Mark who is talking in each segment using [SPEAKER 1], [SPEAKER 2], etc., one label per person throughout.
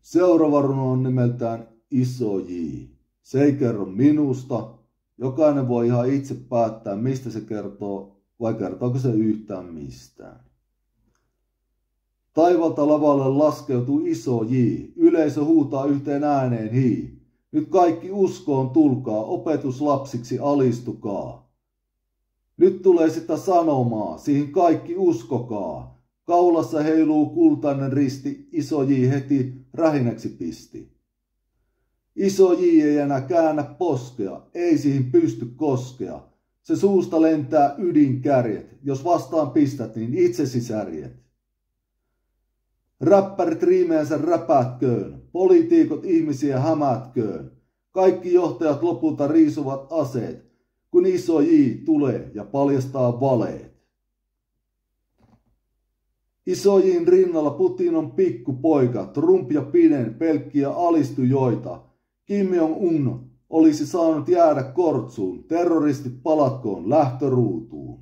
[SPEAKER 1] Seuraava runo on nimeltään Iso J. Se ei kerro minusta. Jokainen voi ihan itse päättää, mistä se kertoo, vai kertooko se yhtään mistään. Taivalta lavalle laskeutuu Iso J. Yleisö huutaa yhteen ääneen hii. Nyt kaikki uskoon tulkaa, opetuslapsiksi alistukaa. Nyt tulee sitä sanomaa, siihen kaikki uskokaa. Kaulassa heiluu kultainen risti, Iso J heti rähinäksi pisti. Iso J ei enää käännä poskea, ei siihen pysty koskea. Se suusta lentää ydinkärjet, jos vastaan pistät, niin itsesi särjet. Räppärit riimeensä räpätköön, poliitikot ihmisiä hämätköön. Kaikki johtajat lopulta riisuvat aseet, kun Iso J tulee ja paljastaa valeet. Iso J:n rinnalla Putin on pikkupoika, Trump ja Biden pelkkiä alistujoita. Kim Jong-un olisi saanut jäädä kortsuun, terroristit palatkoon lähtöruutuun.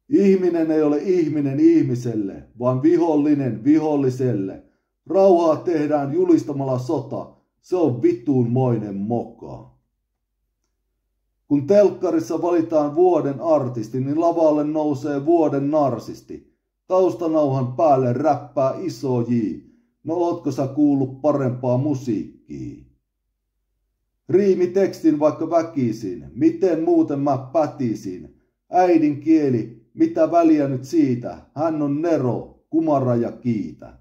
[SPEAKER 1] Ihminen ei ole ihminen ihmiselle, vaan vihollinen viholliselle. Rauhaa tehdään julistamalla sota, se on vituunmoinen moka. Kun telkkarissa valitaan vuoden artisti, niin lavalle nousee vuoden narsisti. Taustanauhan päälle räppää Iso J. No ootko sä kuullut parempaa musiikkia? Riimitekstin vaikka väkisin, miten muuten mä pätisin. Äidinkieli, mitä väliä nyt siitä, hän on Nero, kumara ja kiitä.